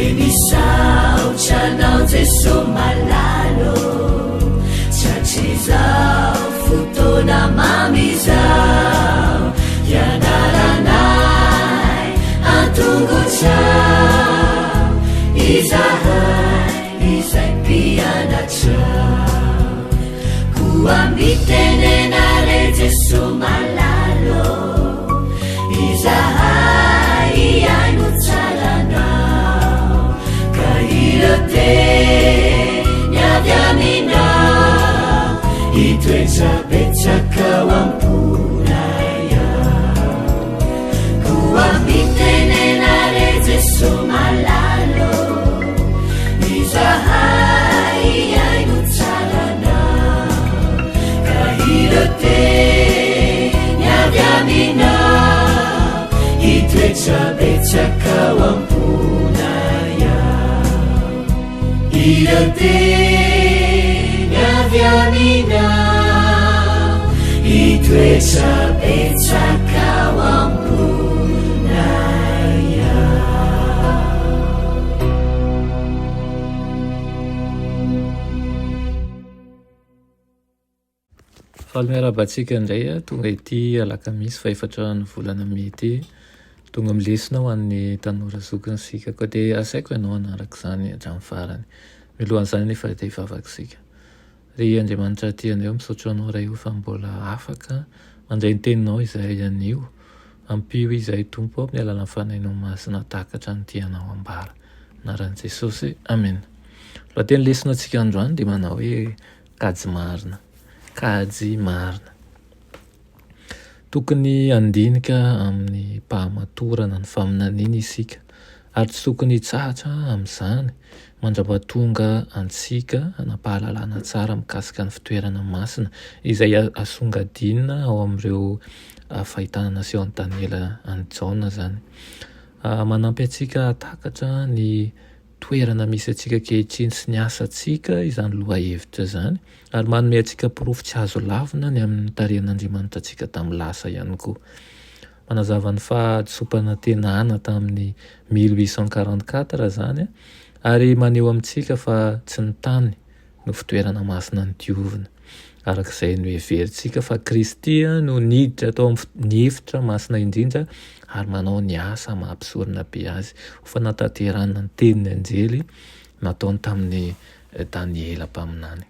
enisaocyanao jeso malalo tsatrizao fotona mamizao ianaranay antongotsao izahay izay mpianatrao koambitenenare jeso malalo izahay iaino tsaranao ka irate niavy aminao itoetsabetsakao amponaya koambitenenare jeso malalo izahay iaino tsaranao ka irate niavy aminao itoetsabetsakao amponaya irate niavy aminao itoetsabetsakao amponaya. Faly miarabantsika indray tonga ity alakamisy fa efatra ny volana mety tonga amilesina ho an'ny tanora zokiny sika koa dia asaiko ianao anaraka izany hatramin'ny farany milohan'izany nefa dia hivavakisika ry Andriamanitra tianao misaotra anao ray io fa mbola afaka mandray ny teninao izay anio ampio izay tompo ao amin'ny alalan'ny fanahinao masina takatra ny tianao ambara anaran'i Jesosy amen. Lohateny lesona antsika androany dia manao hoe kajy marina. Kajy marina tokony andinika amin'ny mpahamatorana ny faminaniana isika ary tsy tokony hitsahatra amin'izany mandrapatonga antsika hanapahalalana tsara mikasika ny fitoerana masina izay asongadinina ao amin'ireo fahitana sy eo an-tanela any-Jaona zany. Manampy antsika takatra ny toerana misy antsika kehitriny sy ny asantsika izany loha hevitra zany ary manome antsika porofo tsy azo lavina ny amin'ny tarehan'Andriamanitra antsika tamin'ny lasa ihany koa. Manazava ny fahadisopana tenana tamin'ny 1844 zany ary maneho amintsika fa tsy ny tany no fitoerana masina ny diovina arak'izay no heverintsika fa Kristy no niditra atao amin'ny efitra masina indrindra ary manao ny asa mampisorona be azy ho fanatanterahana ny tenin'ny anjely nataony tamin'ny Daniela mpaminany.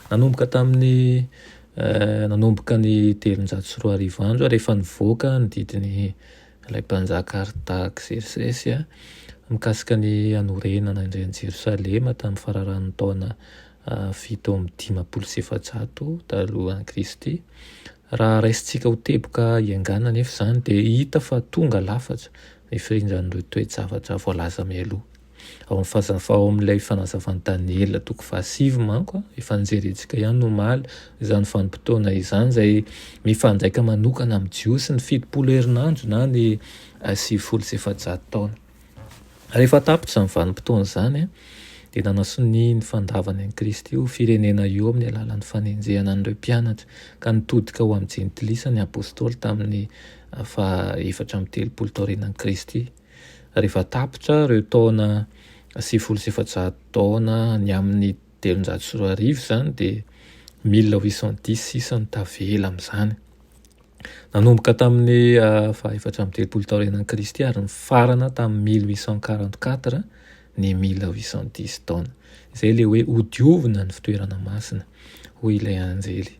Nanomboka ny 310 andro rehefa nivoaka ny didiny ilay mpanjaka Artaxerxes mikasika ny hanorenana indray an'i Jerosalema tamin'ny fararan'ny taona 714 talohan'i Kristy. Raha raisintsika ho teboka iangana nefa izany dia hita fa tonga lafatra ifirindran'ireo toe-javatra voalaza mialoha. Ao amin'ilay fanazavan'i Daniela toko 7 manko efa nijerentsika ihany no maly izany vanim-potoana izany izay mifanjaika manokana amin'ny jiosy ny 70 herinandro na ny 700 taona. Rehefa tapitra izany vanim-potoana izany dia nanasony ny fandavany an'i Kristy io firenena io amin'ny alalan'ny fanenjehana an'ireo mpianatra ka nitodika ho amin'ny jentilisa ny apôstôly tamin'ny 430 taorianan'i Kristy. Rehefa tapitra ireo taona 700 taona ny amin'ny 310 zany dia 1810 sisa ny tavela amin'izany. Nanomboka tamin'ny 430 taorianan'i Kristy ary ny farana tamin'ny 1844 ny 1810 taona. Izay ilay hoe hodiovina ny fitoerana masina hoy ilay anjely.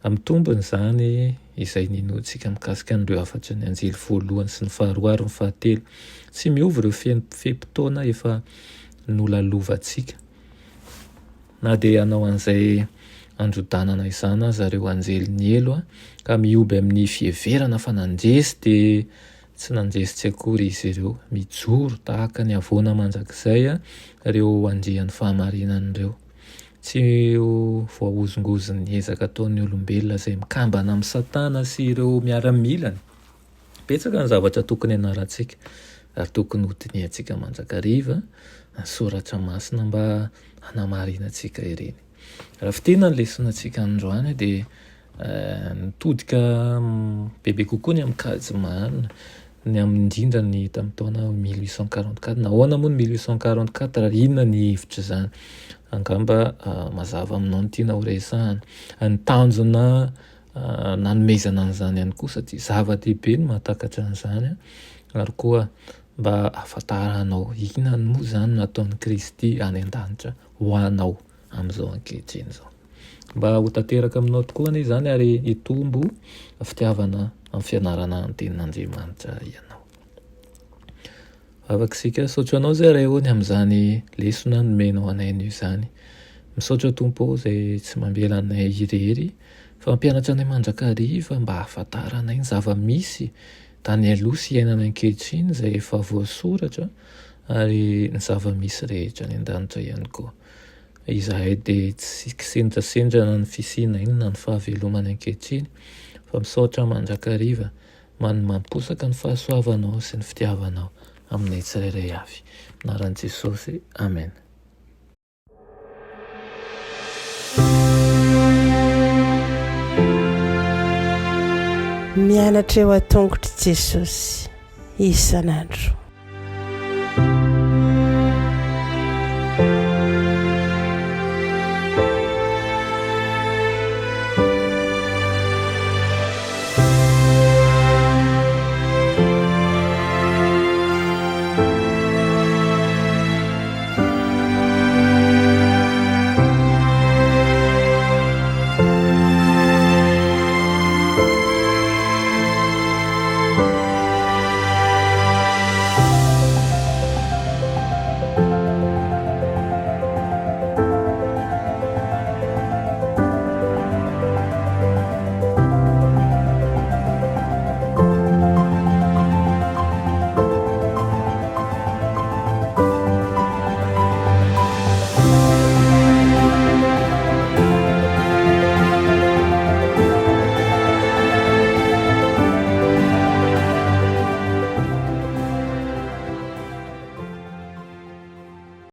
Amin'ny tombony izany izay ninontsika mikasika an'ireo afatra ny anjely voalohany sy ny faharoa ary ny fahatelo. Tsy miova ireo fe-potoana efa nolalovantsika. Na dia hanao an'izay androdanana izany aza ireo anjely ny elo ka mioby amin'ny fieverana fa nandresy dia tsy nandresy akory izy ireo. Mijoro tahaka ny avoana mandrakizay ireo andrian'ny fahamarinan'ireo. Tsy voahozongozon'ny ezaka ataon'ny olombelona izay mikambana amin'ny Satana sy ireo miaramilany. Betsaka ny zavatra tokony hanarantsika ary tokony hotiniantsika mandrakariva soratra masina mba hanamarinantsika ireny. Raha fitena ny lesonantsika androany dia nitodika bebe kokoa ny amin'ny kajy marina ny amin'ny indrindra ny tamin'ny taona 1844 nahoana moa ny 1844 raha inona ny hevitra zany angamba mazava aminao ny tiana ho resahana ny tanjona nanomezana an'izany ihany koa satria zava-dehibe no mahatakatra an'izany ary koa mba ahafantaranao inona ny moa zany nataon'i Kristy any an-danitra ho anao amin'izao ankehitriny zao. Mba ho tanteraka aminao tokoa anie zany ary hitombo fitiavana amin'ny fianarana ny tenin'Andriamanitra ianao. Afaka saotra anao zay rehony amin'izany lesona nomenao anay io zany. Misaotra Tompo zay tsy mambela anay irery fa mampianatra anay mandrakariva mba ahafantaranay ny zava-misy tany aloha sy iainana ankehitriny zay efa voasoratra ary ny zava-misy rehetra any an-danitra ihany koa. Izahay dia tsy kisendrasendrana ny fisiana iny na ny fahavelomana ankehitriny fa misaotra mandrakariva mamposaka ny fahasoavanao sy ny fitiavanao aminay tsirairay avy. Anaran'i Jesosy. Amen. Mianatra eo an-tongotry Jesosy isan'andro.